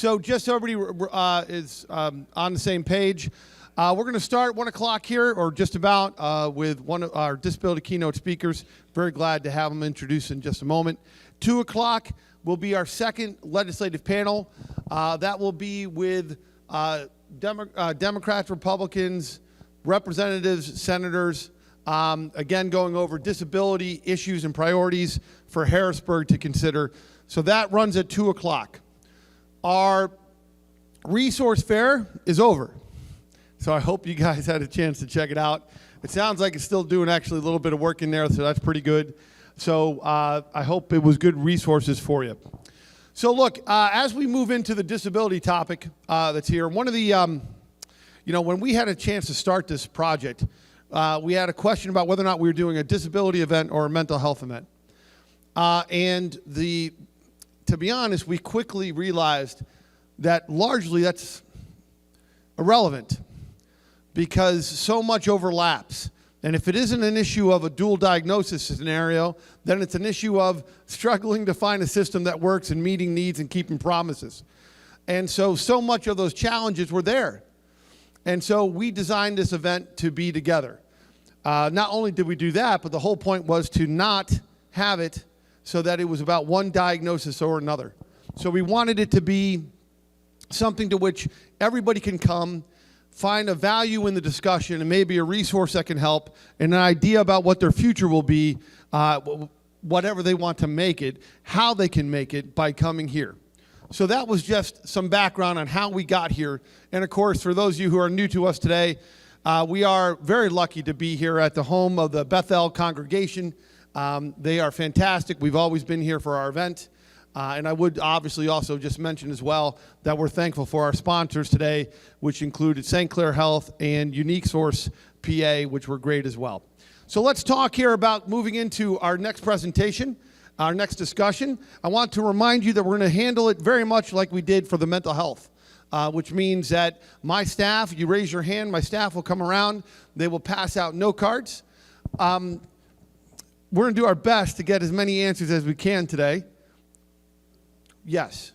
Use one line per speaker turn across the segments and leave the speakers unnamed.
So just so everybody is on the same page, we're going to start 1 o'clock here, or just about, with one of our disability keynote speakers. Very glad to have them introduced in just a moment. 2 o'clock will be our second legislative panel. That will be with Democrats, Republicans, representatives, senators, again going over disability issues and priorities for Harrisburg to consider. So that runs at 2 o'clock. Our resource fair is over. So I hope you guys had a chance to check it out. It sounds like it's still doing actually a little bit of work in there, so that's pretty good. So I hope it was good resources for you. So look, as we move into the disability topic that's here, one of the, when we had a chance to start this project, we had a question about whether or not we were doing a disability event or a mental health event. To be honest, we quickly realized that largely that's irrelevant because so much overlaps. And if it isn't an issue of a dual diagnosis scenario, then it's an issue of struggling to find a system that works and meeting needs and keeping promises. And so much of those challenges were there. And so we designed this event to be together. Not only did we do that, but the whole point was to not have it so that it was about one diagnosis or another. So we wanted it to be something to which everybody can come, find a value in the discussion, and maybe a resource that can help, and an idea about what their future will be, whatever they want to make it, how they can make it by coming here. So that was just some background on how we got here. And of course, for those of you who are new to us today, we are very lucky to be here at the home of the Bethel congregation. They are fantastic. We've always been here for our event. And I would obviously also just mention as well that we're thankful for our sponsors today, which included St. Clair Health and Unique Source PA, which were great as well. So let's talk here about moving into our next presentation, our next discussion. I want to remind you that we're going to handle it very much like we did for the mental health, which means that my staff, you raise your hand, my staff will come around. They will pass out note cards. We're going to do our best to get as many answers as we can today. Yes.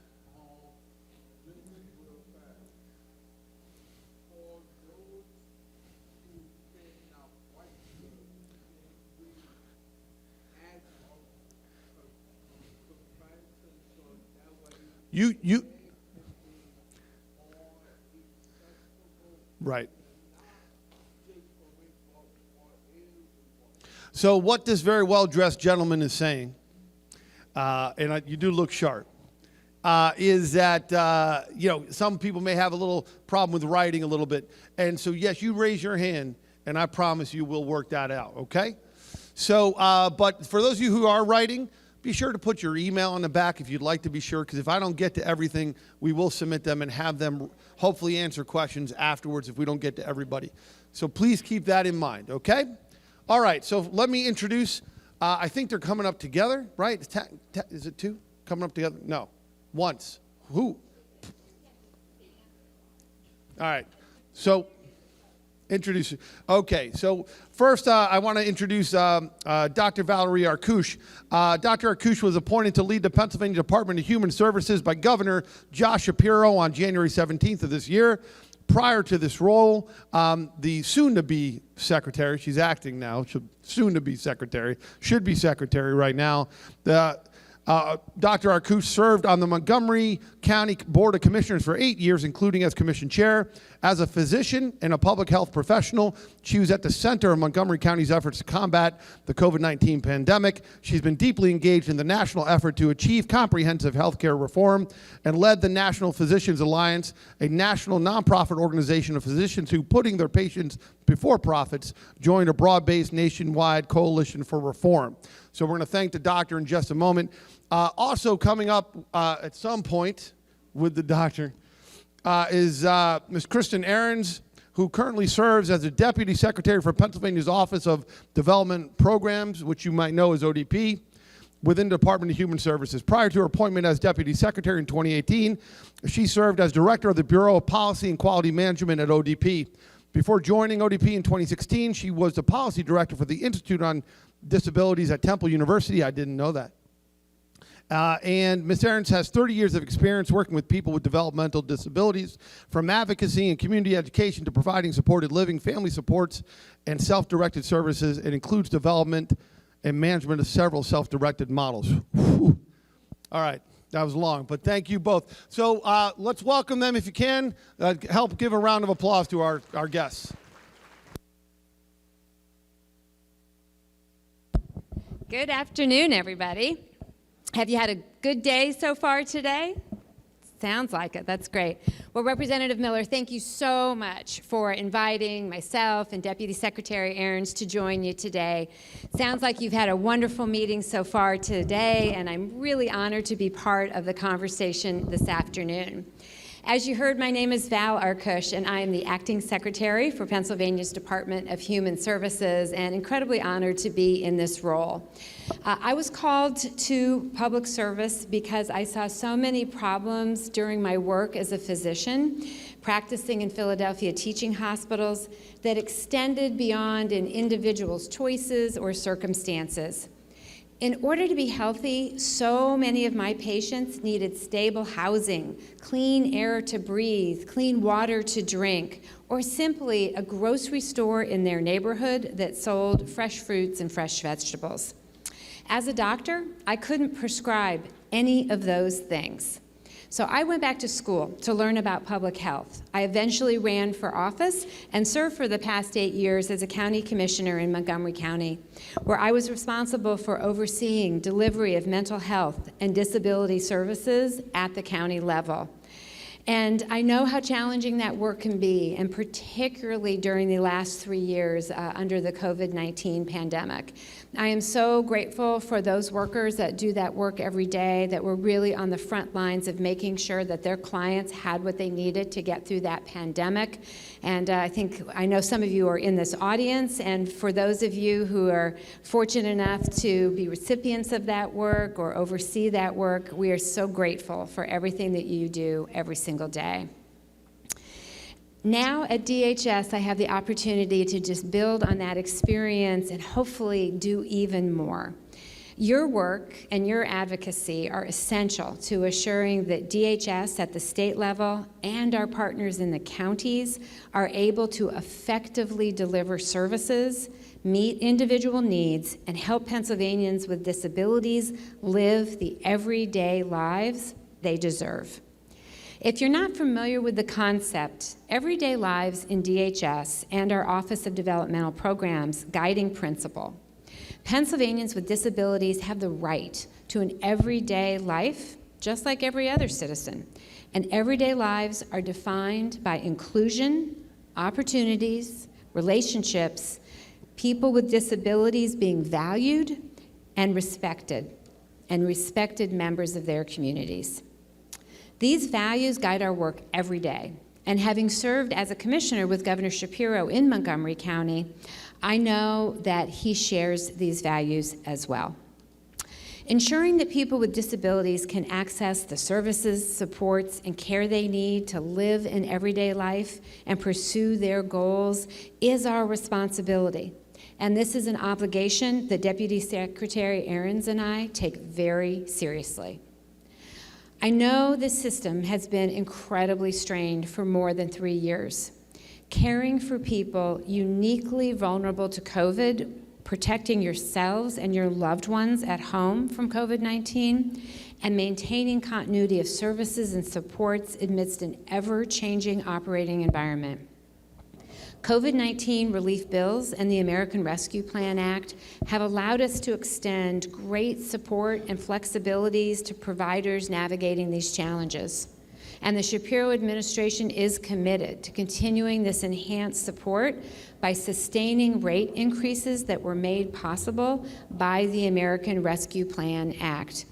Right. So what this very well-dressed gentleman is saying, you do look sharp, is that, some people may have a little problem with writing a little bit. And so, yes, you raise your hand, and I promise you we'll work that out, okay? So, but for those of you who are writing, be sure to put your email on the back if you'd like to be sure, because if I don't get to everything, we will submit them and have them hopefully answer questions afterwards if we don't get to everybody. So please keep that in mind, okay? All right, so let me introduce, I think they're coming up together, right? Is it two coming up together? No. Once. Who? All right. So, introduce. Okay. So first, I want to introduce Dr. Valerie Arkoosh. Dr. Arkoosh was appointed to lead the Pennsylvania Department of Human Services by Governor Josh Shapiro on January 17th of this year. Prior to this role, the soon-to-be secretary, she's acting now, soon-to-be secretary, should be secretary right now, Dr. Arkoosh served on the Montgomery County Board of Commissioners for 8 years, including as commission chair. As a physician and a public health professional, she was at the center of Montgomery County's efforts to combat the COVID-19 pandemic. She's been deeply engaged in the national effort to achieve comprehensive healthcare reform and led the National Physicians Alliance, a national nonprofit organization of physicians who, putting their patients before profits, joined a broad-based nationwide coalition for reform. So we're going to thank the doctor in just a moment. Also coming up at some point with the doctor is Ms. Kristen Ahrens, who currently serves as the Deputy Secretary for Pennsylvania's Office of Development Programs, which you might know as ODP, within the Department of Human Services. Prior to her appointment as Deputy Secretary in 2018, she served as Director of the Bureau of Policy and Quality Management at ODP. Before joining ODP in 2016, she was the Policy Director for the Institute on Disabilities at Temple University. I didn't know that. And Ms. Ahrens has 30 years of experience working with people with developmental disabilities, from advocacy and community education to providing supported living, family supports, and self-directed services. It includes development and management of several self-directed models. Whew. All right, that was long, but thank you both. So let's welcome them if you can. Help give a round of applause to our guests.
Good afternoon, everybody. Have you had a good day so far today? Sounds like it. That's great. Well, Representative Miller, thank you so much for inviting myself and Deputy Secretary Ahrens to join you today. Sounds like you've had a wonderful meeting so far today, and I'm really honored to be part of the conversation this afternoon. As you heard, my name is Val Arkush, and I am the Acting Secretary for Pennsylvania's Department of Human Services, and incredibly honored to be in this role. I was called to public service because I saw so many problems during my work as a physician, practicing in Philadelphia teaching hospitals, that extended beyond an individual's choices or circumstances. In order to be healthy, so many of my patients needed stable housing, clean air to breathe, clean water to drink, or simply a grocery store in their neighborhood that sold fresh fruits and fresh vegetables. As a doctor, I couldn't prescribe any of those things. So I went back to school to learn about public health. I eventually ran for office and served for the past 8 years as a county commissioner in Montgomery County, where I was responsible for overseeing delivery of mental health and disability services at the county level. And I know how challenging that work can be, and particularly during the last 3 years under the COVID-19 pandemic. I am so grateful for those workers that do that work every day, that were really on the front lines of making sure that their clients had what they needed to get through that pandemic. And I know some of you are in this audience, and for those of you who are fortunate enough to be recipients of that work or oversee that work, we are so grateful for everything that you do every single day. Now at DHS, I have the opportunity to just build on that experience and hopefully do even more. Your work and your advocacy are essential to assuring that DHS at the state level and our partners in the counties are able to effectively deliver services, meet individual needs, and help Pennsylvanians with disabilities live the everyday lives they deserve. If you're not familiar with the concept, Everyday Lives in DHS and our Office of Developmental Programs guiding principle, Pennsylvanians with disabilities have the right to an everyday life, just like every other citizen. And everyday lives are defined by inclusion, opportunities, relationships, people with disabilities being valued and respected members of their communities. These values guide our work every day. And having served as a commissioner with Governor Shapiro in Montgomery County, I know that he shares these values as well. Ensuring that people with disabilities can access the services, supports, and care they need to live an everyday life and pursue their goals is our responsibility. And this is an obligation that Deputy Secretary Ahrens and I take very seriously. I know this system has been incredibly strained for more than 3 years. Caring for people uniquely vulnerable to COVID, protecting yourselves and your loved ones at home from COVID-19, and maintaining continuity of services and supports amidst an ever-changing operating environment. COVID-19 relief bills and the American Rescue Plan Act have allowed us to extend great support and flexibilities to providers navigating these challenges. And the Shapiro administration is committed to continuing this enhanced support by sustaining rate increases that were made possible by the American Rescue Plan Act.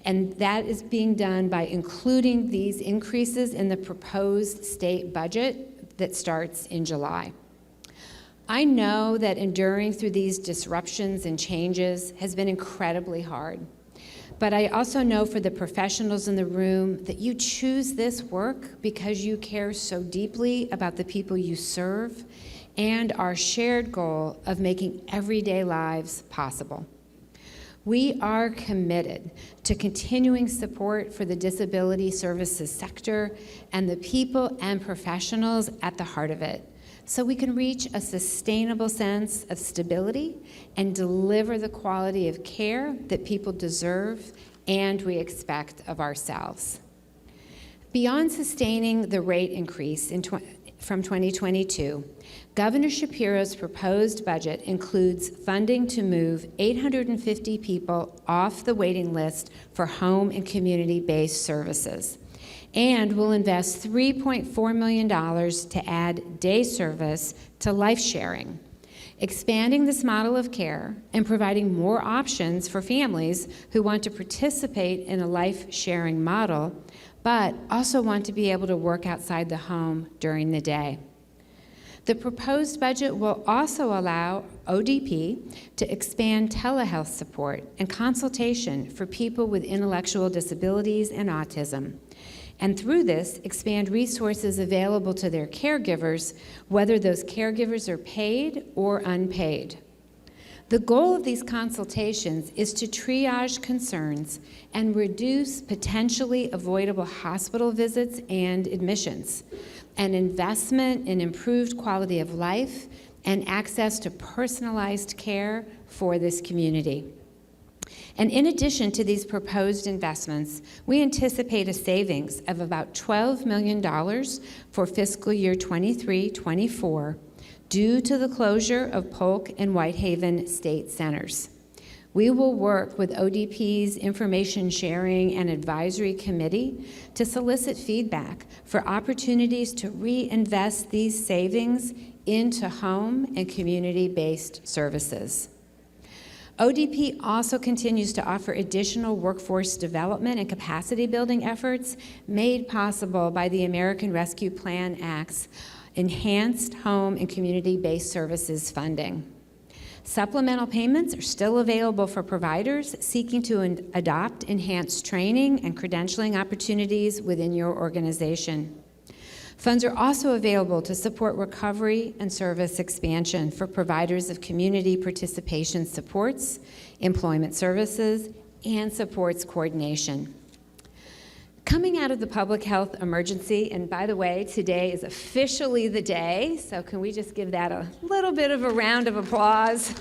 And that is being done by including these increases in the proposed state budget that starts in July. I know that enduring through these disruptions and changes has been incredibly hard. But I also know for the professionals in the room that you choose this work because you care so deeply about the people you serve and our shared goal of making everyday lives possible. We are committed to continuing support for the disability services sector and the people and professionals at the heart of it, so we can reach a sustainable sense of stability and deliver the quality of care that people deserve and we expect of ourselves. Beyond sustaining the rate increase from 2022, Governor Shapiro's proposed budget includes funding to move 850 people off the waiting list for home and community-based services, and will invest $3.4 million to add day service to life sharing, expanding this model of care and providing more options for families who want to participate in a life sharing model, but also want to be able to work outside the home during the day. The proposed budget will also allow ODP to expand telehealth support and consultation for people with intellectual disabilities and autism, and through this, expand resources available to their caregivers, whether those caregivers are paid or unpaid. The goal of these consultations is to triage concerns and reduce potentially avoidable hospital visits and admissions, an investment in improved quality of life and access to personalized care for this community. And in addition to these proposed investments, we anticipate a savings of about $12 million for fiscal year 23-24 due to the closure of Polk and Whitehaven state centers. We will work with ODP's Information Sharing and Advisory Committee to solicit feedback for opportunities to reinvest these savings into home and community-based services. ODP also continues to offer additional workforce development and capacity building efforts made possible by the American Rescue Plan Act's Enhanced Home and Community-Based Services funding. Supplemental payments are still available for providers seeking to adopt enhanced training and credentialing opportunities within your organization. Funds are also available to support recovery and service expansion for providers of community participation supports, employment services, and supports coordination. Coming out of the public health emergency, and by the way, today is officially the day, so can we just give that a little bit of a round of applause?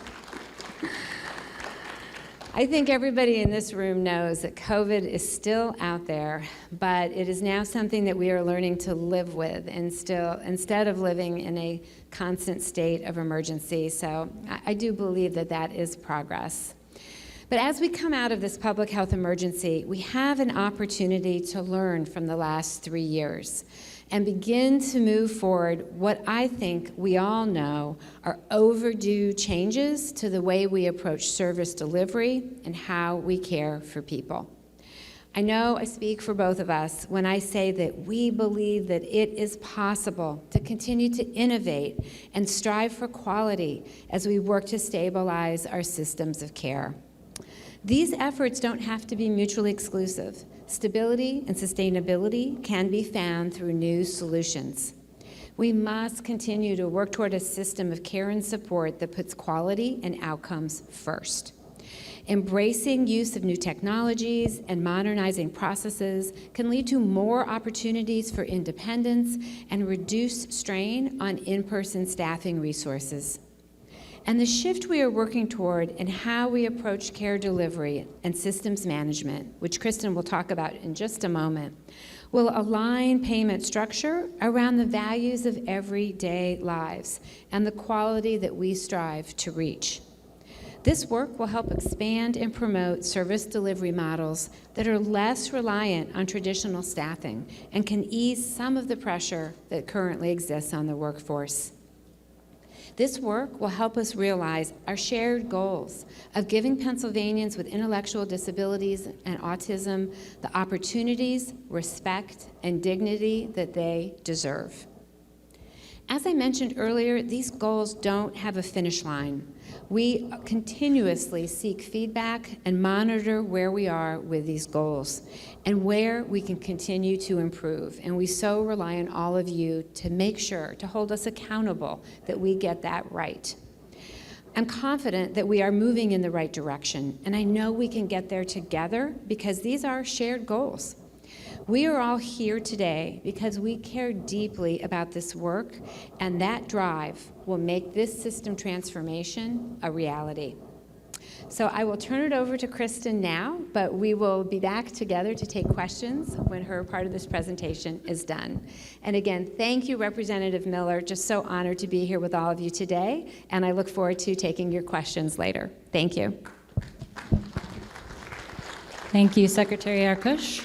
I think everybody in this room knows that COVID is still out there, but it is now something that we are learning to live with instead of living in a constant state of emergency. So I do believe that that is progress. But as we come out of this public health emergency, we have an opportunity to learn from the last 3 years and begin to move forward what I think we all know are overdue changes to the way we approach service delivery and how we care for people. I know I speak for both of us when I say that we believe that it is possible to continue to innovate and strive for quality as we work to stabilize our systems of care. These efforts don't have to be mutually exclusive. Stability and sustainability can be found through new solutions. We must continue to work toward a system of care and support that puts quality and outcomes first. Embracing use of new technologies and modernizing processes can lead to more opportunities for independence and reduce strain on in-person staffing resources. And the shift we are working toward in how we approach care delivery and systems management, which Kristen will talk about in just a moment, will align payment structure around the values of everyday lives and the quality that we strive to reach. This work will help expand and promote service delivery models that are less reliant on traditional staffing and can ease some of the pressure that currently exists on the workforce. This work will help us realize our shared goals of giving Pennsylvanians with intellectual disabilities and autism the opportunities, respect, and dignity that they deserve. As I mentioned earlier, these goals don't have a finish line. We continuously seek feedback and monitor where we are with these goals and where we can continue to improve. And we so rely on all of you to make sure, to hold us accountable that we get that right. I'm confident that we are moving in the right direction, and I know we can get there together because these are shared goals. We are all here today because we care deeply about this work, and that drive will make this system transformation a reality. So I will turn it over to Kristen now, but we will be back together to take questions when her part of this presentation is done. And again, thank you, Representative Miller. Just so honored to be here with all of you today, and I look forward to taking your questions later. Thank you.
Thank you, Secretary Arkush.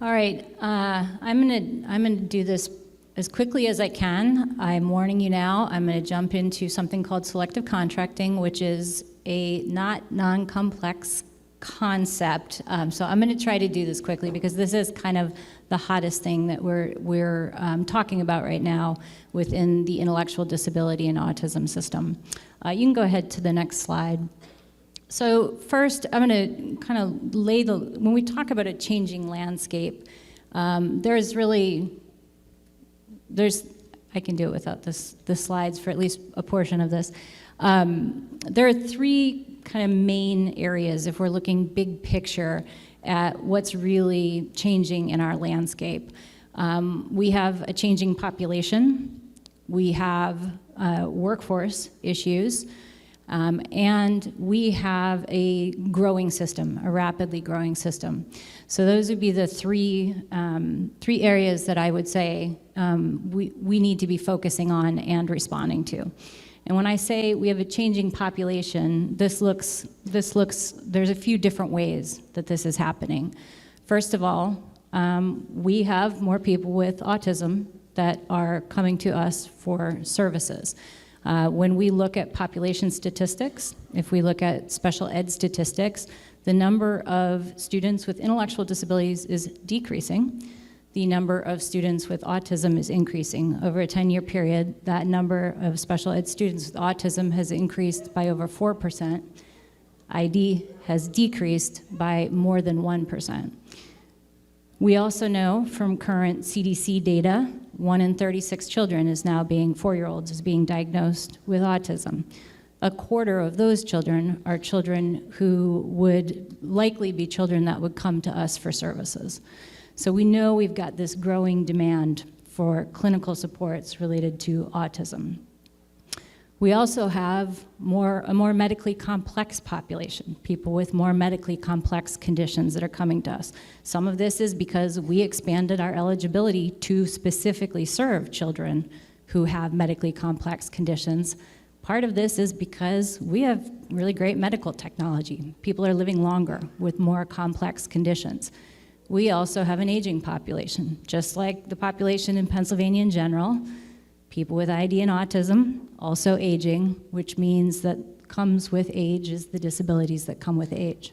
All right, I'm gonna do this as quickly as I can. I'm warning you now, I'm gonna jump into something called selective contracting, which is a not non-complex concept. So I'm gonna try to do this quickly because this is kind of the hottest thing that we're talking about right now within the intellectual disability and autism system. You can go ahead to the next slide. So first, I'm going to kind of when we talk about a changing landscape, I can do it without the slides for at least a portion of this. There are three kind of main areas if we're looking big picture at what's really changing in our landscape. We have a changing population, we have workforce issues, and we have a growing system, a rapidly growing system. So those would be the three areas that I would say we need to be focusing on and responding to. And when I say we have a changing population, there's a few different ways that this is happening. First of all, we have more people with autism that are coming to us for services. When we look at population statistics, if we look at special ed statistics, the number of students with intellectual disabilities is decreasing. The number of students with autism is increasing. Over a 10-year period, that number of special ed students with autism has increased by over 4%. ID has decreased by more than 1%. We also know from current CDC data, 1 in 36 children is now 4-year-olds is being diagnosed with autism. A quarter of those children are children who would likely be children that would come to us for services. So we know we've got this growing demand for clinical supports related to autism. We also have a more medically complex population, people with more medically complex conditions that are coming to us. Some of this is because we expanded our eligibility to specifically serve children who have medically complex conditions. Part of this is because we have really great medical technology. People are living longer with more complex conditions. We also have an aging population, just like the population in Pennsylvania in general. People with ID and autism also aging, which means that comes with age is the disabilities that come with age.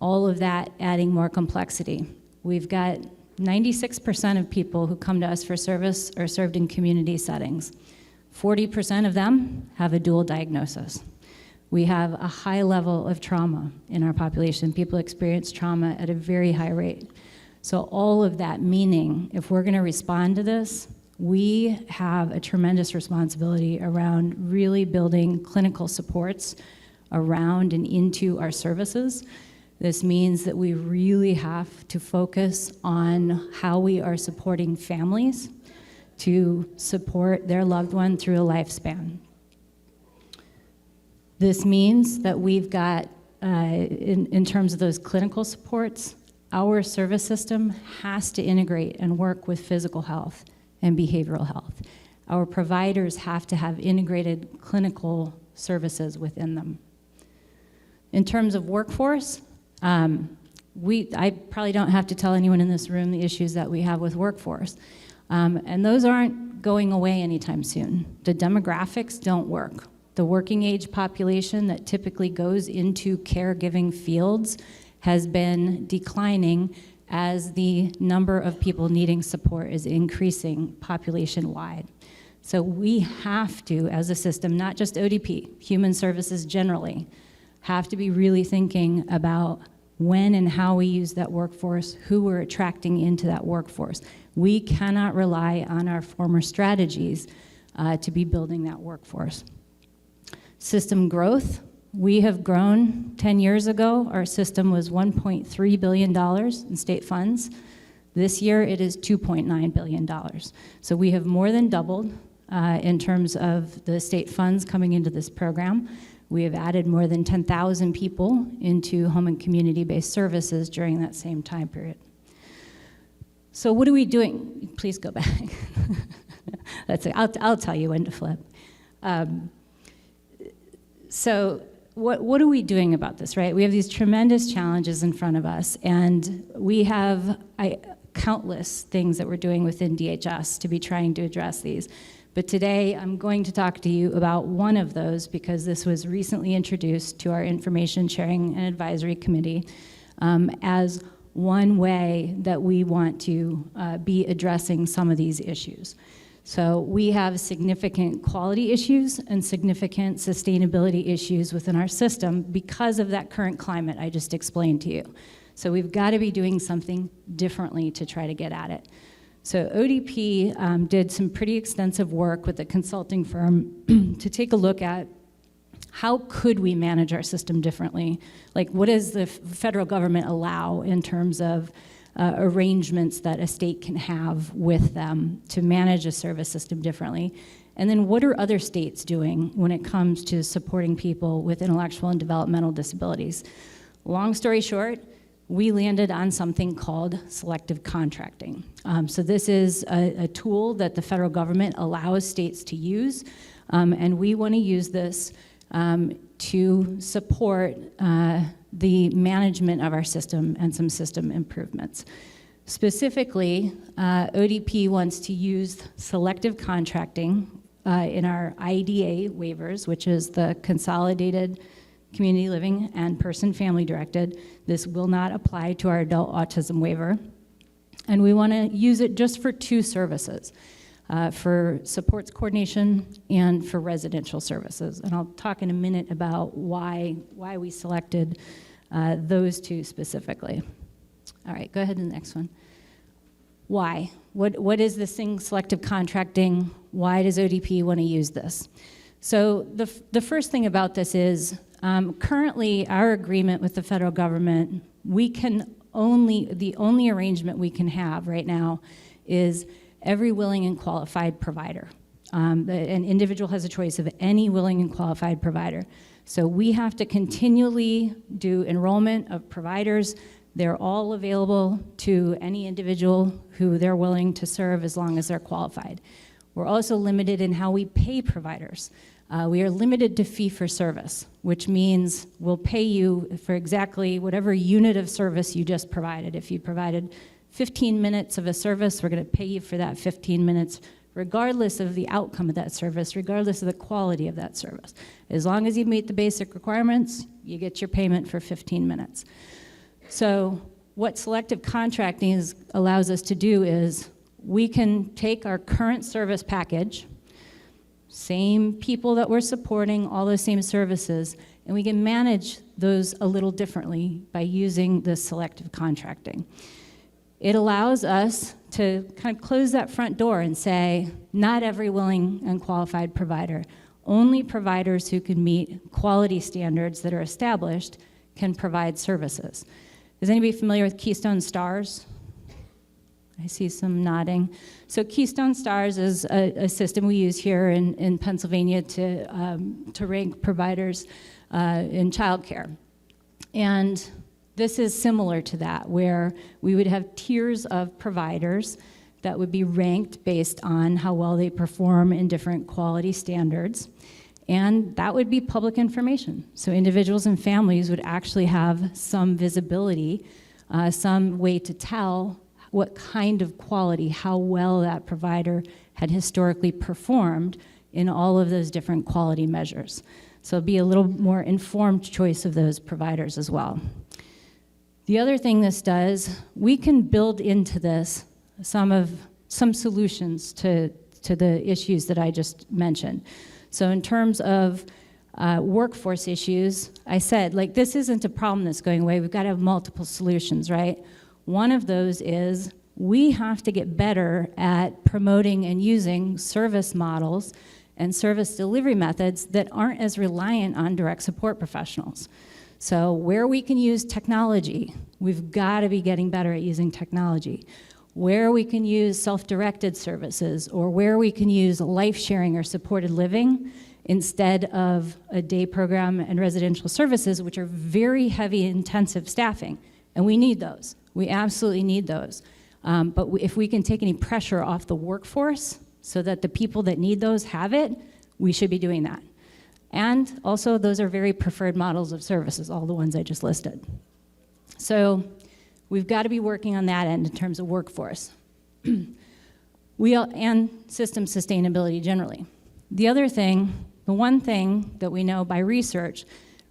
All of that adding more complexity. We've got 96% of people who come to us for service are served in community settings. 40% of them have a dual diagnosis. We have a high level of trauma in our population. People experience trauma at a very high rate. So all of that meaning, if we're gonna respond to this, we have a tremendous responsibility around really building clinical supports around and into our services. This means that we really have to focus on how we are supporting families to support their loved one through a lifespan. This means that we've got, in terms of those clinical supports, our service system has to integrate and work with physical health and behavioral health. Our providers have to have integrated clinical services within them. In terms of workforce, I probably don't have to tell anyone in this room the issues that we have with workforce. And those aren't going away anytime soon. The demographics don't work. The working age population that typically goes into caregiving fields has been declining as the number of people needing support is increasing population-wide. So we have to, as a system, not just ODP, human services generally, have to be really thinking about when and how we use that workforce, who we're attracting into that workforce. We cannot rely on our former strategies to be building that workforce. System growth, we have grown. 10 years ago, our system was $1.3 billion in state funds. This year, it is $2.9 billion. So we have more than doubled in terms of the state funds coming into this program. We have added more than 10,000 people into home and community-based services during that same time period. So what are we doing? Please go back. That's it. I'll tell you when to flip. So what are we doing about this, right? We have these tremendous challenges in front of us, and we have countless things that we're doing within DHS to be trying to address these. But today, I'm going to talk to you about one of those because this was recently introduced to our Information Sharing and Advisory Committee as one way that we want to be addressing some of these issues. So we have significant quality issues and significant sustainability issues within our system because of that current climate I just explained to you. So we've got to be doing something differently to try to get at it. So ODP did some pretty extensive work with a consulting firm to take a look at how could we manage our system differently? Like, what does the federal government allow in terms of arrangements that a state can have with them to manage a service system differently? And then what are other states doing when it comes to supporting people with intellectual and developmental disabilities? Long story short, we landed on something called selective contracting. So this is a tool that the federal government allows states to use, and we want to use this to support the management of our system and some system improvements. Specifically, ODP wants to use selective contracting in our IDA waivers, which is the Consolidated Community Living and Person-Family Directed. This will not apply to our adult autism waiver. And we want to use it just for two services, for supports coordination and for residential services. And I'll talk in a minute about why we selected those two specifically. All right, go ahead to the next one. Why? What is this thing, selective contracting? Why does ODP want to use this? So the first thing about this is currently our agreement with the federal government, the only arrangement we can have right now is every willing and qualified provider. An individual has a choice of any willing and qualified provider. So we have to continually do enrollment of providers. They're all available to any individual who they're willing to serve as long as they're qualified. We're also limited in how we pay providers. We are limited to fee for service, which means we'll pay you for exactly whatever unit of service you just provided. If you provided 15 minutes of a service, we're going to pay you for that 15 minutes, regardless of the outcome of that service, regardless of the quality of that service. As long as you meet the basic requirements, you get your payment for 15 minutes. So what selective contracting allows us to do is we can take our current service package, same people that we're supporting, all those same services, and we can manage those a little differently by using this selective contracting. It allows us to kind of close that front door and say, not every willing and qualified provider, only providers who can meet quality standards that are established can provide services. Is anybody familiar with Keystone Stars? I see some nodding. So Keystone Stars is a system we use here in Pennsylvania to rank providers in childcare. And this is similar to that, where we would have tiers of providers that would be ranked based on how well they perform in different quality standards. And that would be public information. So individuals and families would actually have some visibility, some way to tell what kind of quality, how well that provider had historically performed in all of those different quality measures. So it'd be a little more informed choice of those providers as well. The other thing this does, we can build into this some solutions to the issues that I just mentioned. So in terms of workforce issues, I said, like, this isn't a problem that's going away. We've got to have multiple solutions, right? One of those is we have to get better at promoting and using service models and service delivery methods that aren't as reliant on direct support professionals. So where we can use technology, we've got to be getting better at using technology. Where we can use self-directed services, or where we can use life sharing or supported living instead of a day program and residential services, which are very heavy intensive staffing. And we need those. We absolutely need those. But if we can take any pressure off the workforce so that the people that need those have it, we should be doing that. And also, those are very preferred models of services, all the ones I just listed. So we've got to be working on that end in terms of workforce. And system sustainability generally. The other thing, the one thing that we know by research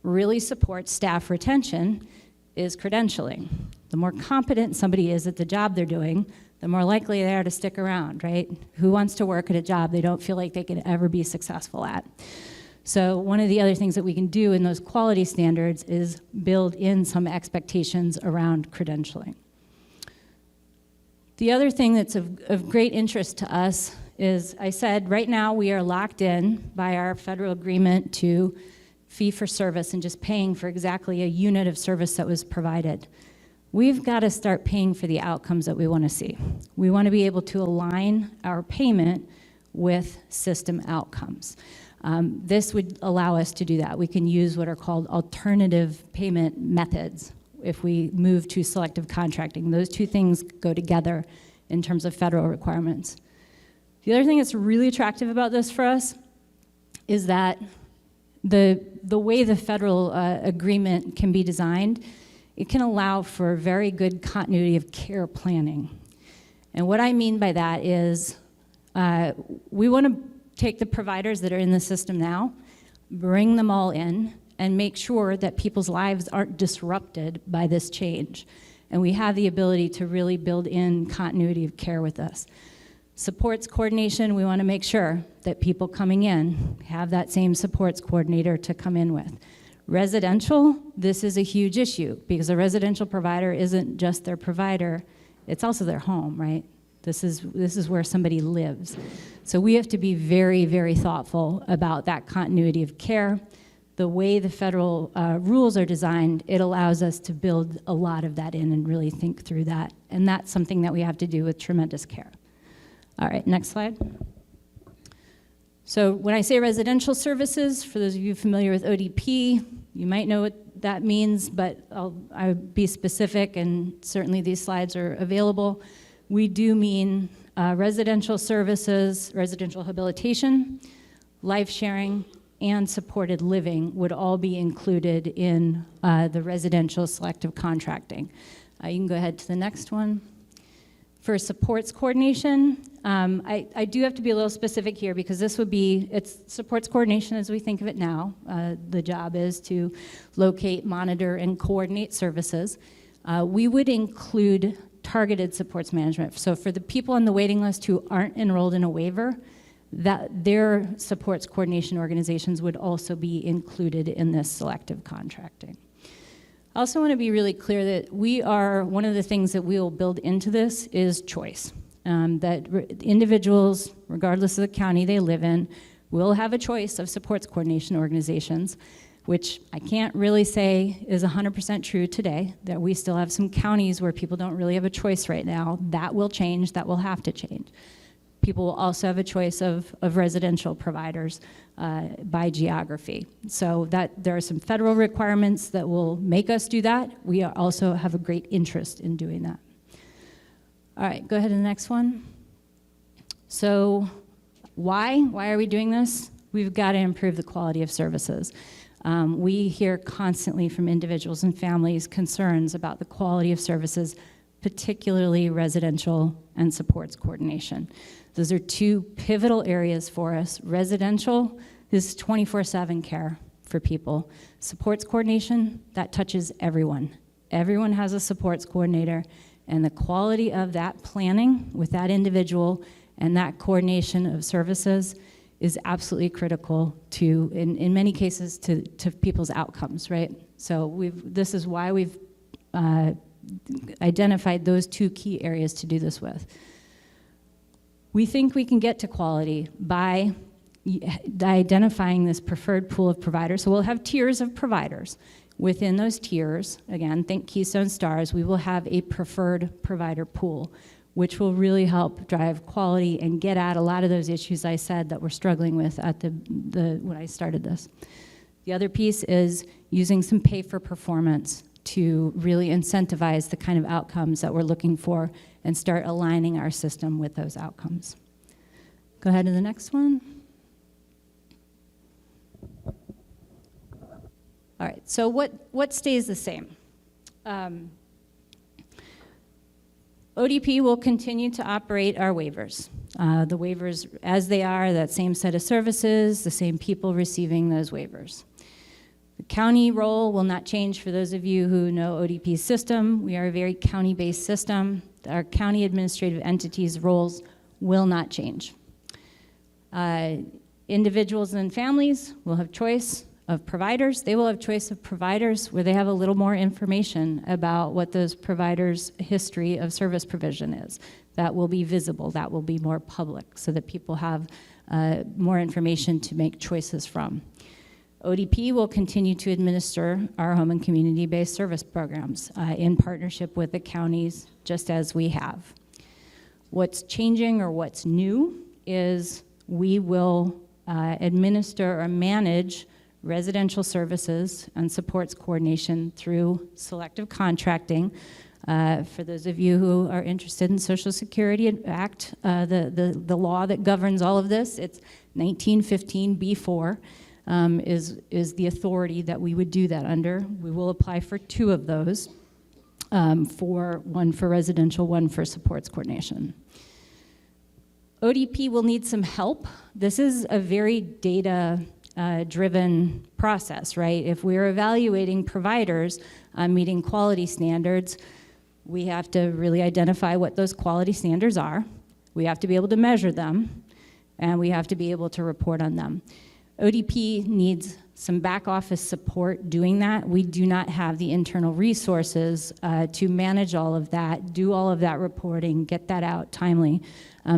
really supports staff retention is credentialing. The more competent somebody is at the job they're doing, the more likely they are to stick around, right? Who wants to work at a job they don't feel like they can ever be successful at? So one of the other things that we can do in those quality standards is build in some expectations around credentialing. The other thing that's of great interest to us is, I said, right now we are locked in by our federal agreement to fee for service and just paying for exactly a unit of service that was provided. We've got to start paying for the outcomes that we want to see. We want to be able to align our payment with system outcomes. This would allow us to do that. We can use what are called alternative payment methods if we move to selective contracting. Those two things go together in terms of federal requirements. The other thing that's really attractive about this for us is that the way the federal agreement can be designed, it can allow for very good continuity of care planning. And what I mean by that is we want to take the providers that are in the system now, bring them all in, and make sure that people's lives aren't disrupted by this change. And we have the ability to really build in continuity of care with us. Supports coordination, we want to make sure that people coming in have that same supports coordinator to come in with. Residential, this is a huge issue because a residential provider isn't just their provider, it's also their home, right? This is where somebody lives. So we have to be very, very thoughtful about that continuity of care. The way the federal rules are designed, it allows us to build a lot of that in and really think through that. And that's something that we have to do with tremendous care. All right, next slide. So when I say residential services, for those of you familiar with ODP, you might know what that means, but I'll be specific, and certainly these slides are available. We do mean residential services, residential habilitation, life sharing, and supported living would all be included in the residential selective contracting. You can go ahead to the next one. For supports coordination, I do have to be a little specific here because this would be, it's supports coordination as we think of it now. The job is to locate, monitor, and coordinate services. We would include targeted supports management. So for the people on the waiting list who aren't enrolled in a waiver, that their supports coordination organizations would also be included in this selective contracting. I also want to be really clear that one of the things that we will build into this is choice. That individuals, regardless of the county they live in, will have a choice of supports coordination organizations, which I can't really say is 100% true today, that we still have some counties where people don't really have a choice right now. That will change, that will have to change. People will also have a choice of residential providers by geography. So that there are some federal requirements that will make us do that. We also have a great interest in doing that. All right, go ahead to the next one. So why are we doing this? We've got to improve the quality of services. We hear constantly from individuals and families concerns about the quality of services, particularly residential and supports coordination. Those are two pivotal areas for us. Residential is 24/7 care for people. Supports coordination, that touches everyone. Everyone has a supports coordinator, and the quality of that planning with that individual and that coordination of services is absolutely critical to, in many cases, to people's outcomes, right? So this is why we've identified those two key areas to do this with. We think we can get to quality by identifying this preferred pool of providers. So we'll have tiers of providers. Within those tiers, again, think Keystone Stars, we will have a preferred provider pool, which will really help drive quality and get at a lot of those issues I said that we're struggling with at when I started this. The other piece is using some pay for performance to really incentivize the kind of outcomes that we're looking for and start aligning our system with those outcomes. Go ahead to the next one. All right, so what stays the same? ODP will continue to operate our waivers. The waivers as they are, that same set of services, the same people receiving those waivers. The county role will not change for those of you who know ODP's system. We are a very county-based system. Our county administrative entities' roles will not change. Individuals and families will have choice of providers. They will have choice of providers where they have a little more information about what those providers' history of service provision is. That will be visible, that will be more public, so that people have more information to make choices from. ODP will continue to administer our home and community-based service programs in partnership with the counties, just as we have. What's changing or what's new is we will administer or manage residential services and supports coordination through selective contracting. For those of you who are interested in Social Security Act, the law that governs all of this, it's 1915 B4 is the authority that we would do that under. We will apply for 2 of those, one for residential, one for supports coordination. ODP will need some help. This is a very data driven process, right? If we're evaluating providers on meeting quality standards, we have to really identify what those quality standards are. We have to be able to measure them, and we have to be able to report on them. ODP needs some back office support doing that. We do not have the internal resources to manage all of that, do all of that reporting, get that out timely.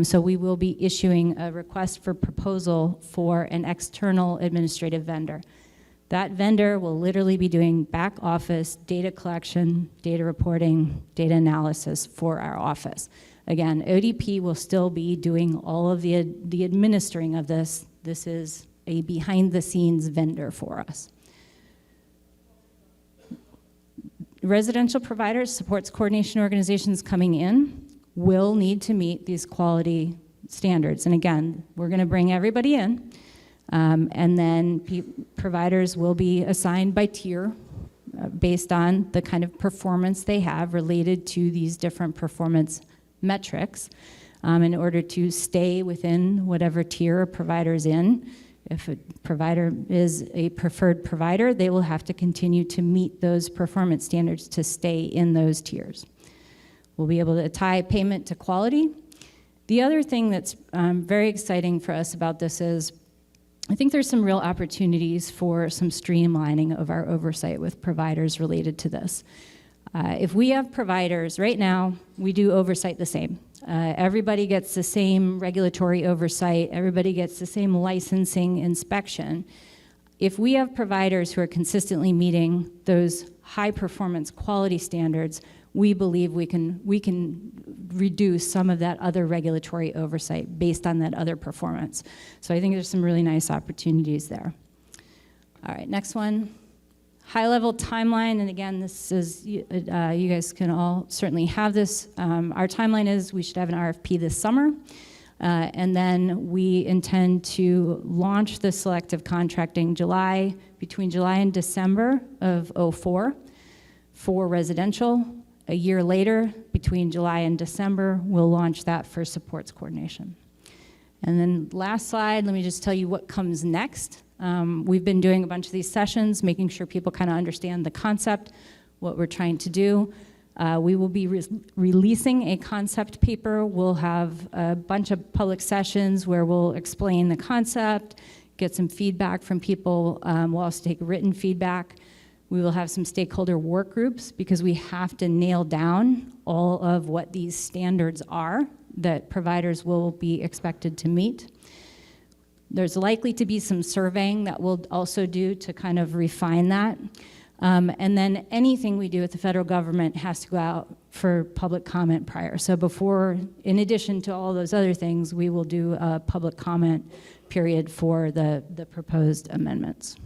So we will be issuing a request for proposal for an external administrative vendor. That vendor will literally be doing back office data collection, data reporting, data analysis for our office. Again, ODP will still be doing all of the administering of this. This is a behind-the-scenes vendor for us. Residential providers, supports coordination organizations coming in will need to meet these quality standards. And again, we're going to bring everybody in, and then providers will be assigned by tier based on the kind of performance they have related to these different performance metrics in order to stay within whatever tier a provider's in. If a provider is a preferred provider, they will have to continue to meet those performance standards to stay in those tiers. We'll be able to tie payment to quality. The other thing that's very exciting for us about this is I think there's some real opportunities for some streamlining of our oversight with providers related to this. If we have providers, right now, we do oversight the same. Everybody gets the same regulatory oversight. Everybody gets the same licensing inspection. If we have providers who are consistently meeting those high performance quality standards, we believe we can reduce some of that other regulatory oversight based on that other performance. So I think there's some really nice opportunities there. All right, next one. High-level timeline, and again, this is, you guys can all certainly have this. Our timeline is we should have an RFP this summer, and then we intend to launch the selective contracting between July and December of '04 for residential. A year later, between July and December, we'll launch that for supports coordination. And then last slide, let me just tell you what comes next. We've been doing a bunch of these sessions, making sure people kind of understand the concept, what we're trying to do. We will be releasing a concept paper. We'll have a bunch of public sessions where we'll explain the concept, get some feedback from people. We'll also take written feedback. We will have some stakeholder work groups because we have to nail down all of what these standards are that providers will be expected to meet. There's likely to be some surveying that we'll also do to kind of refine that. And then anything we do with the federal government has to go out for public comment prior. So before, in addition to all those other things, we will do a public comment period for the proposed amendments.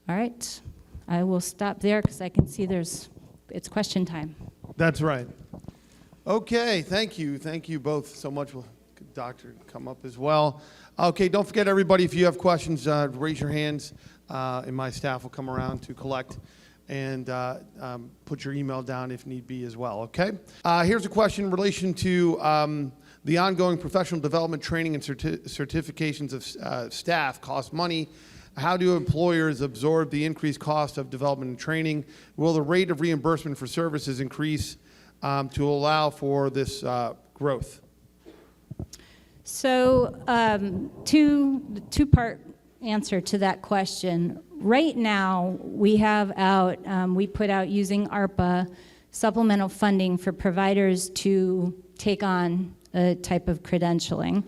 All right, I will stop there because I can see it's question time.
That's right. Okay, thank you. Thank you both so much. We'll get the doctor to come up as well. Okay, don't forget, everybody, if you have questions, raise your hands, and my staff will come around to collect, and put your email down if need be as well, okay? Here's a question in relation to the ongoing professional development training and certifications of staff cost money. How do employers absorb the increased cost of development and training? Will the rate of reimbursement for services increase to allow for this growth?
So two-part answer to that question. Right now, we have out, we put out using ARPA supplemental funding for providers to take on a type of credentialing.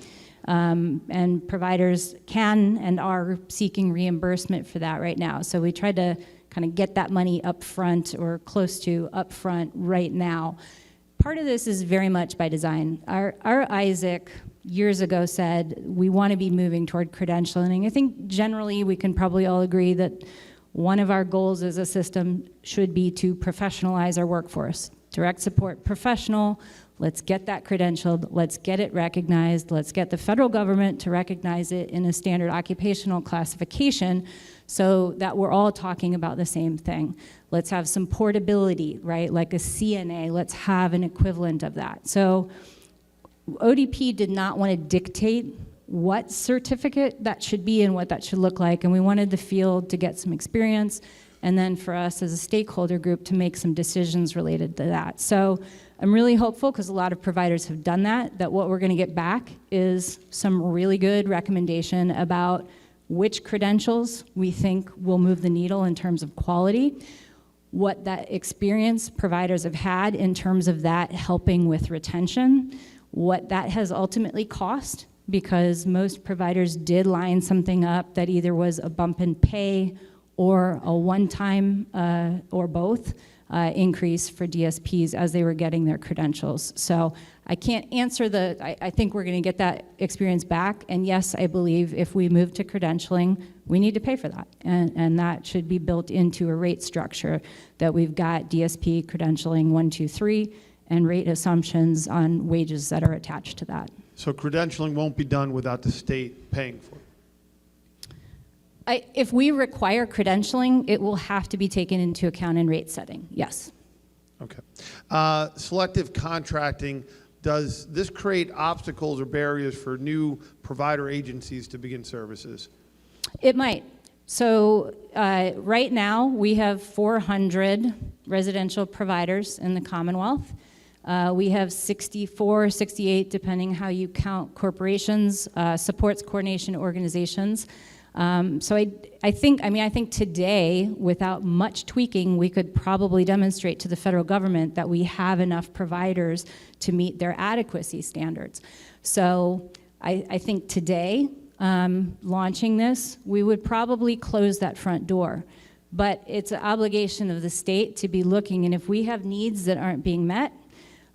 And providers can and are seeking reimbursement for that right now. So we tried to kind of get that money up front or close to up front right now. Part of this is very much by design. Our Isaac years ago said we want to be moving toward credentialing. I think generally we can probably all agree that one of our goals as a system should be to professionalize our workforce. Direct support professional, let's get that credentialed, let's get it recognized, let's get the federal government to recognize it in a standard occupational classification so that we're all talking about the same thing. Let's have some portability, right? Like a CNA, let's have an equivalent of that. So ODP did not want to dictate what certificate that should be and what that should look like, and we wanted the field to get some experience, and then for us as a stakeholder group to make some decisions related to that. So I'm really hopeful, because a lot of providers have done that what we're going to get back is some really good recommendation about which credentials we think will move the needle in terms of quality, what that experience providers have had in terms of that helping with retention, what that has ultimately cost, because most providers did line something up that either was a bump in pay or a one-time or both increase for DSPs as they were getting their credentials. So I can't answer I think we're going to get that experience back. And yes, I believe if we move to credentialing, we need to pay for that. And that should be built into a rate structure that we've got DSP credentialing 1, 2, 3, and rate assumptions on wages that are attached to that.
So credentialing won't be done without the state paying for it?
If we require credentialing, it will have to be taken into account in rate setting, yes.
Okay. Selective contracting, does this create obstacles or barriers for new provider agencies to begin services?
It might. So right now, we have 400 residential providers in the Commonwealth. We have 64, 68, depending how you count corporations, supports coordination organizations. So I think today, without much tweaking, we could probably demonstrate to the federal government that we have enough providers to meet their adequacy standards. So I think today, launching this, we would probably close that front door. But it's an obligation of the state to be looking, and if we have needs that aren't being met,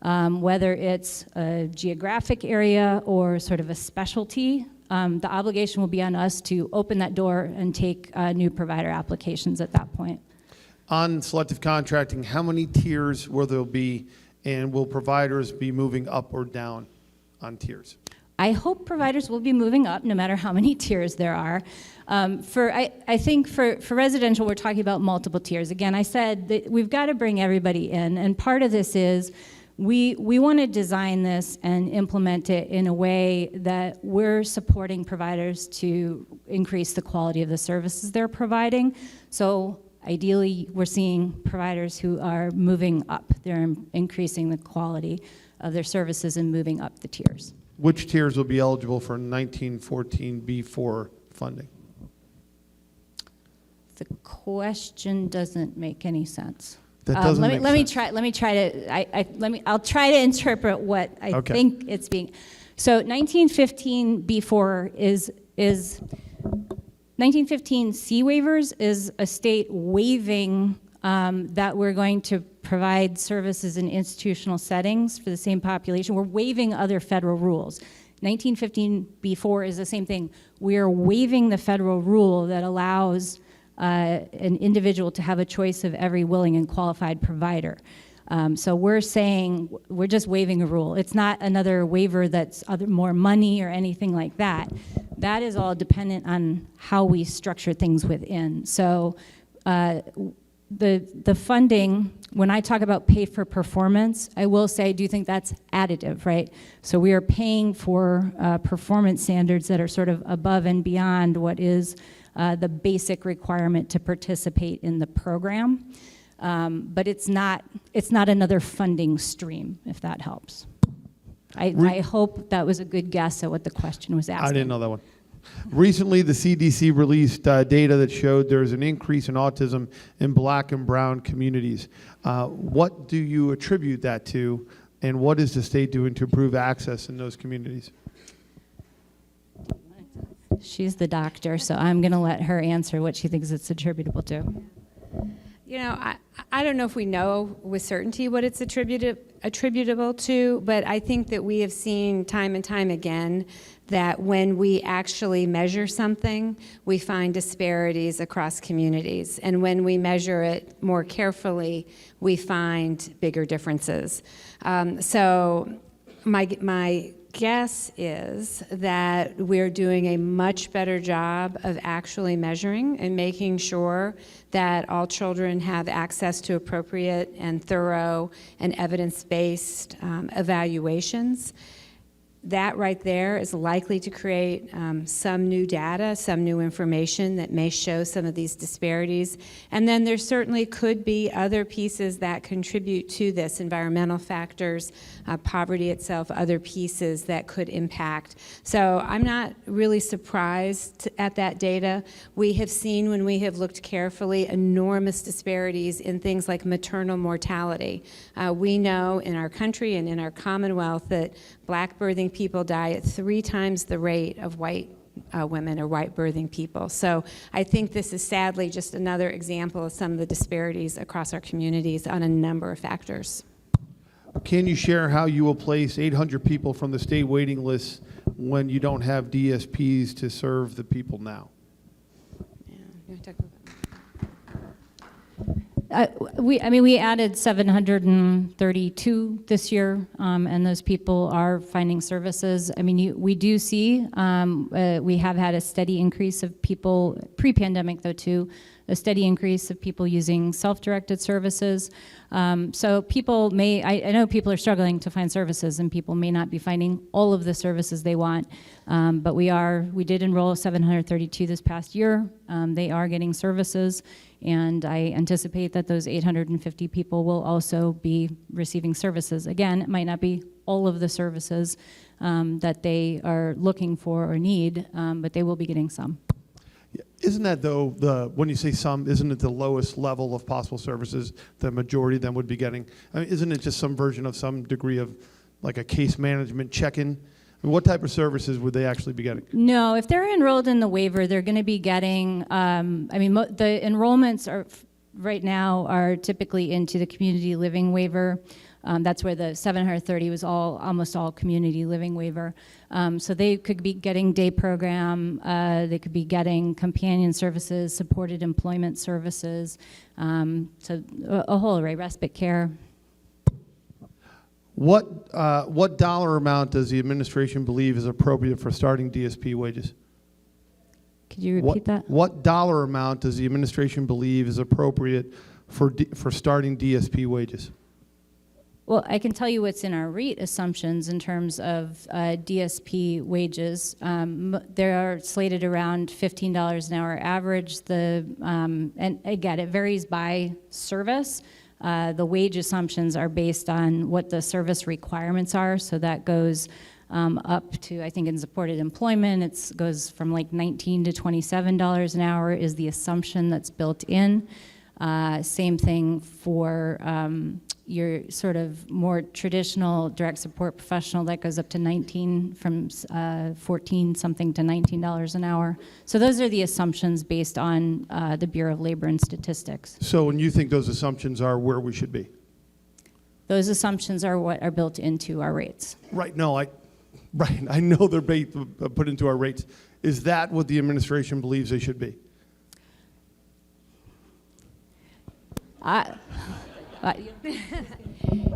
whether it's a geographic area or sort of a specialty, the obligation will be on us to open that door and take new provider applications at that point.
On selective contracting, how many tiers will there be, and will providers be moving up or down on tiers?
I hope providers will be moving up no matter how many tiers there are. I think for residential, we're talking about multiple tiers. Again, I said that we've got to bring everybody in, and part of this is we want to design this and implement it in a way that we're supporting providers to increase the quality of the services they're providing. So ideally, we're seeing providers who are moving up. They're increasing the quality of their services and moving up the tiers.
Which tiers will be eligible for 1914B4 funding?
The question doesn't make any sense.
That doesn't
I'll try to interpret what I think it's being. So 1915 B4 is 1915 C waivers is a state waiving that we're going to provide services in institutional settings for the same population. We're waiving other federal rules. 1915 B4 is the same thing. We're waiving the federal rule that allows an individual to have a choice of every willing and qualified provider. So we're saying we're just waiving a rule. It's not another waiver that's more money or anything like that. That is all dependent on how we structure things within. So the funding, when I talk about pay for performance, I will say I do think that's additive, right? So we are paying for performance standards that are sort of above and beyond what is the basic requirement to participate in the program. But it's not another funding stream, if that helps. I hope that was a good guess at what the question was asking.
I didn't know that one. Recently, the CDC released data that showed there's an increase in autism in Black and brown communities. What do you attribute that to, and what is the state doing to improve access in those communities?
She's the doctor, so I'm going to let her answer what she thinks it's attributable to.
You know, I don't know if we know with certainty what it's attributable to, but I think that we have seen time and time again that when we actually measure something, we find disparities across communities. And when we measure it more carefully, we find bigger differences. So my guess is that we're doing a much better job of actually measuring and making sure that all children have access to appropriate and thorough and evidence-based evaluations. That right there is likely to create some new data, some new information that may show some of these disparities. And then there certainly could be other pieces that contribute to this, environmental factors, poverty itself, other pieces that could impact. So I'm not really surprised at that data. We have seen, when we have looked carefully, enormous disparities in things like maternal mortality. We know in our country and in our Commonwealth that Black birthing people die at 3 times the rate of white women or white birthing people. So I think this is sadly just another example of some of the disparities across our communities on a number of factors.
Can you share how you will place 800 people from the state waiting list when you don't have DSPs to serve the people now?
Yeah, you want to talk about that?
We added 732 this year, and those people are finding services. I mean, we do see, we have had a steady increase of people, pre-pandemic though too, a steady increase of people using self-directed services. So people may, I know people are struggling to find services, and people may not be finding all of the services they want, but we did enroll 732 this past year. They are getting services, and I anticipate that those 850 people will also be receiving services. Again, it might not be all of the services that they are looking for or need, but they will be getting some.
Isn't that, though, when you say some, isn't it the lowest level of possible services the majority of them would be getting? I mean, isn't it just some version of some degree of like a case management check-in? I mean, what type of services would they actually be getting? No,
if they're enrolled in the waiver, they're going to be getting, the enrollments right now are typically into the community living waiver. That's where the 730 was almost all community living waiver. So they could be getting day program, they could be getting companion services, supported employment services, so a whole array, respite care.
What dollar amount does the administration believe is appropriate for starting DSP wages?
Could you repeat that?
What dollar amount does the administration believe is appropriate for starting DSP wages?
Well, I can tell you what's in our REIT assumptions in terms of DSP wages. They are slated around $15 an hour average. And again, it varies by service. The wage assumptions are based on what the service requirements are. So that goes up to, I think in supported employment, it goes from like $19 to $27 an hour is the assumption that's built in. Same thing for your sort of more traditional direct support professional that goes up to 19 from 14 something to $19 an hour. So those are the assumptions based on the Bureau of Labor and Statistics.
So when you think those assumptions are where we should be?
Those assumptions are what are built into our rates.
Right, no, I know they're put into our rates. Is that what the administration believes they should be?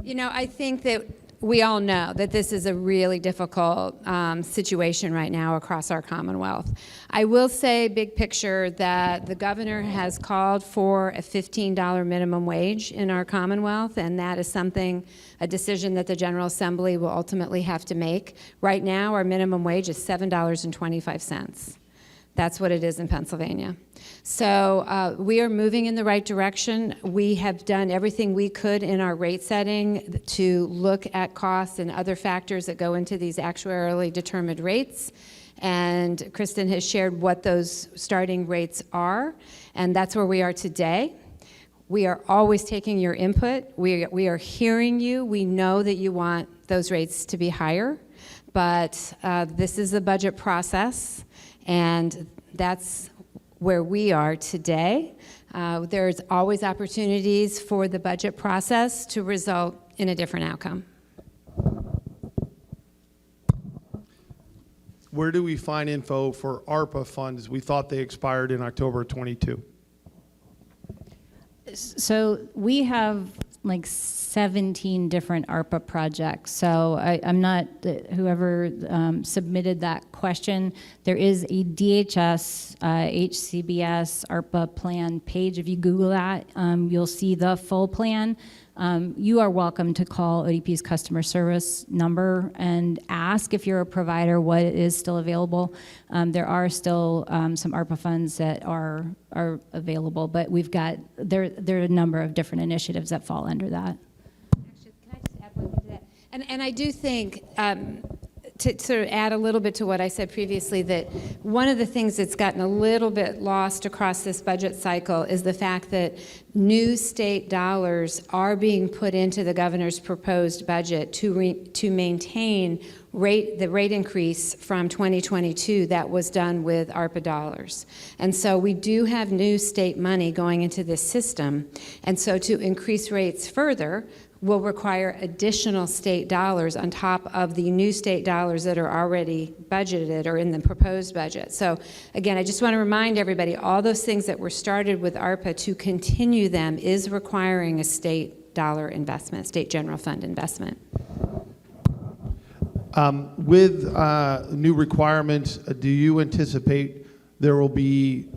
You know, I think that we all know that this is a really difficult situation right now across our Commonwealth. I will say, big picture, that the governor has called for a $15 minimum wage in our Commonwealth, and that is a decision that the General Assembly will ultimately have to make. Right now, our minimum wage is $7.25. That's what it is in Pennsylvania. So we are moving in the right direction. We have done everything we could in our rate setting to look at costs and other factors that go into these actuarially determined rates. And Kristen has shared what those starting rates are, and that's where we are today. We are always taking your input. We are hearing you. We know that you want those rates to be higher, but this is a budget process, and that's where we are today. There's always opportunities for the budget process to result in a different outcome.
Where do we find info for ARPA funds? We thought they expired in October 22.
So we have like 17 different ARPA projects. So I'm not, whoever submitted that question, there is a DHS, HCBS, ARPA plan page. If you Google that, you'll see the full plan. You are welcome to call ODP's customer service number and ask if you're a provider what is still available. There are still some ARPA funds that are available, but we've got, there are a number of different initiatives that fall under that.
Actually, can I just add one thing to that? And I do think, to sort of add a little bit to what I said previously, that one of the things that's gotten a little bit lost across this budget cycle is the fact that new state dollars are being put into the governor's proposed budget to maintain the rate increase from 2022 that was done with ARPA dollars. And so we do have new state money going into this system. And so to increase rates further will require additional state dollars on top of the new state dollars that are already budgeted or in the proposed budget. So again, I just want to remind everybody, all those things that were started with ARPA, to continue them is requiring a state dollar investment, state general fund investment.
With new requirements, do you anticipate there will be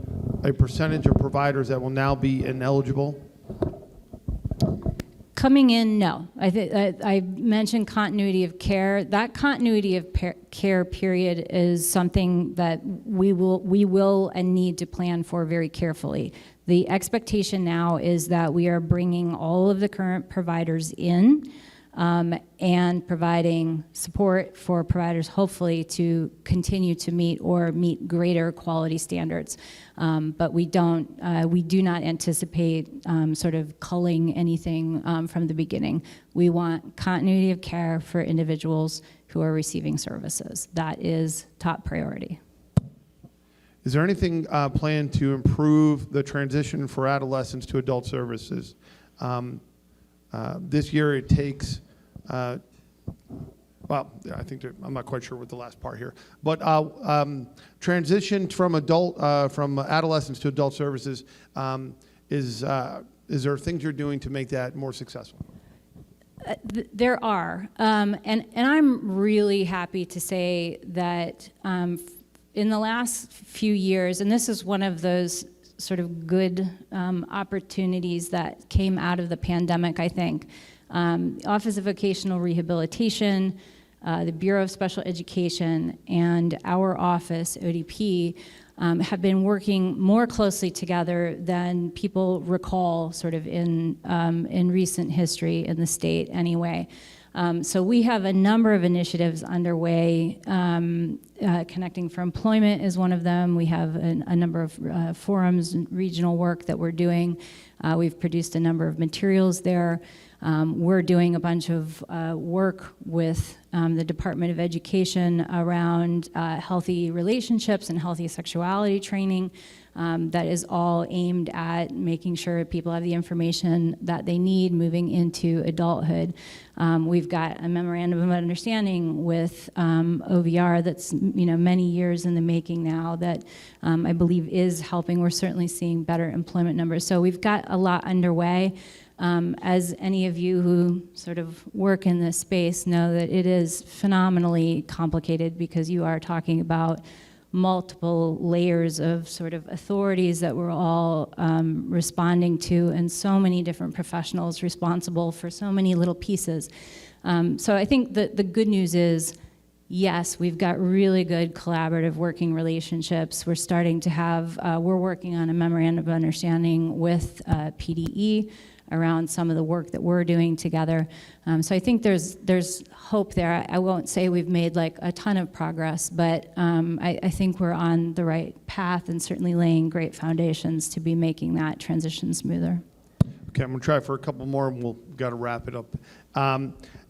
a percentage of providers that will now be ineligible?
Coming in, no. I mentioned continuity of care. That continuity of care period is something that we will and need to plan for very carefully. The expectation now is that we are bringing all of the current providers in and providing support for providers, hopefully, to continue to meet greater quality standards. But we do not anticipate sort of culling anything from the beginning. We want continuity of care for individuals who are receiving services. That is top priority.
Is there anything planned to improve the transition for adolescents to adult services? This year it takes, well, I think I'm not quite sure what the last part here, but transition from adolescents to adult services, is there things you're doing to make that more successful?
There are, and I'm really happy to say that in the last few years, and this is one of those sort of good opportunities that came out of the pandemic, I think. Office of Vocational Rehabilitation, the Bureau of Special Education, and our office, ODP, have been working more closely together than people recall sort of in recent history in the state anyway. So we have a number of initiatives underway Connecting for Employment is one of them. We have a number of forums and regional work that we're doing. We've produced a number of materials there. We're doing a bunch of work with the Department of Education around healthy relationships and healthy sexuality training. That is all aimed at making sure people have the information that they need moving into adulthood. We've got a memorandum of understanding with OVR that's many years in the making now that I believe is helping. We're certainly seeing better employment numbers. So we've got a lot underway. As any of you who sort of work in this space know, that it is phenomenally complicated because you are talking about multiple layers of sort of authorities that we're all responding to, and so many different professionals responsible for so many little pieces. So I think that the good news is, yes, we've got really good collaborative working relationships. We're starting to have, we're working on a memorandum of understanding with PDE around some of the work that we're doing together. So I think there's hope there. I won't say we've made like a ton of progress, but I think we're on the right path and certainly laying great foundations to be making that transition smoother.
Okay, I'm going to try for a couple more, and we'll got to wrap it up.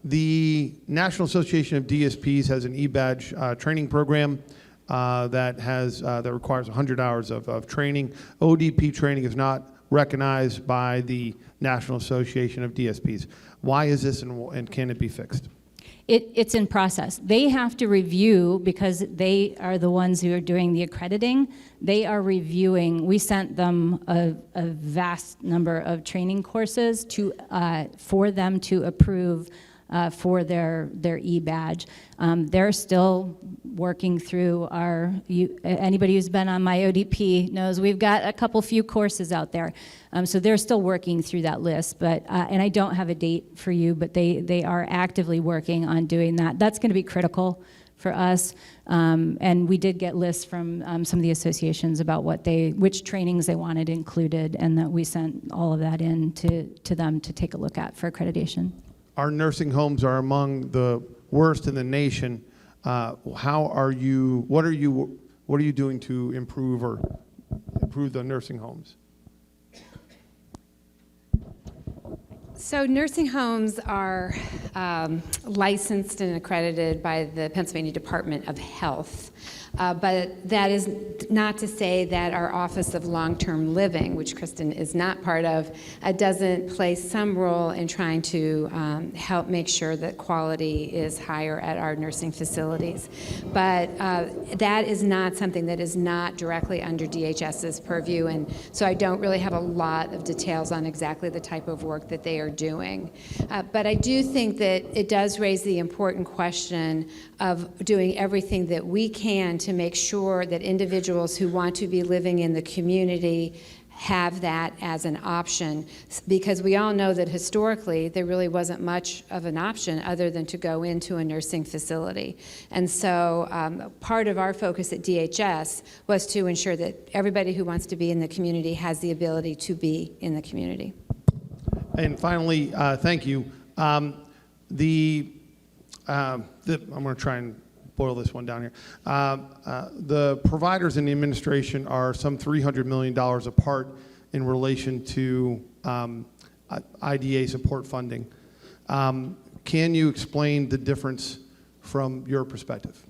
The National Association of DSPs has an e-badge training program that requires 100 hours of training. ODP training is not recognized by the National Association of DSPs. Why is this, and can it be fixed?
It's in process. They have to review, because they are the ones who are doing the accrediting. They are reviewing. We sent them a vast number of training courses for them to approve for their e-badge. They're still working through anybody who's been on my ODP knows we've got a few courses out there. So they're still working through that list, but and I don't have a date for you, but they are actively working on doing that. That's going to be critical for us. And we did get lists from some of the associations about which trainings they wanted included, and that we sent all of that in to them to take a look at for accreditation.
Our nursing homes are among the worst in the nation. What are you doing to improve the nursing homes?
So nursing homes are licensed and accredited by the Pennsylvania Department of Health. But that is not to say that our Office of Long-Term Living, which Kristen is not part of, doesn't play some role in trying to help make sure that quality is higher at our nursing facilities. But that is not something that is not directly under DHS's purview, and so I don't really have a lot of details on exactly the type of work that they are doing. But I do think that it does raise the important question of doing everything that we can to make sure that individuals who want to be living in the community have that as an option, because we all know that historically there really wasn't much of an option other than to go into a nursing facility. And so part of our focus at DHS was to ensure that everybody who wants to be in the community has the ability to be in the community.
And finally, thank you. I'm going to try and boil this one down here. The providers in the administration are some $300 million apart in relation to IDA support funding. Can you explain the difference from your perspective?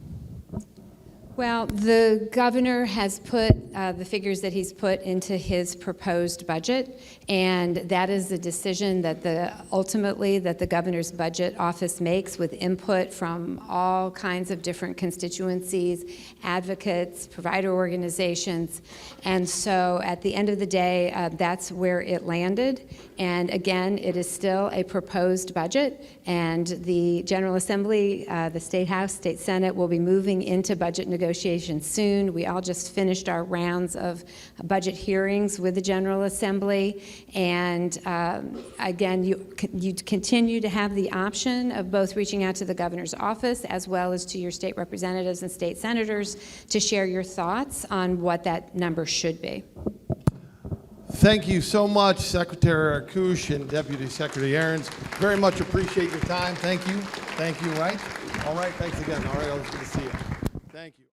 Well, the governor has put the figures that he's put into his proposed budget, and that is the decision that ultimately the governor's budget office makes with input from all kinds of different constituencies, advocates, provider organizations. And so at the end of the day, that's where it landed. And again, it is still a proposed budget, and the General Assembly, the State House, State Senate will be moving into budget negotiations soon. We all just finished our rounds of budget hearings with the General Assembly, and again, you continue to have the option of both reaching out to the governor's office as well as to your state representatives and state senators to share your thoughts on what that number should be.
Thank you so much, Secretary Arkoosh and Deputy Secretary Ahrens. Very much appreciate your time. Thank you. Thank you, right? All right, thanks again. All right, always good to see you. Thank you.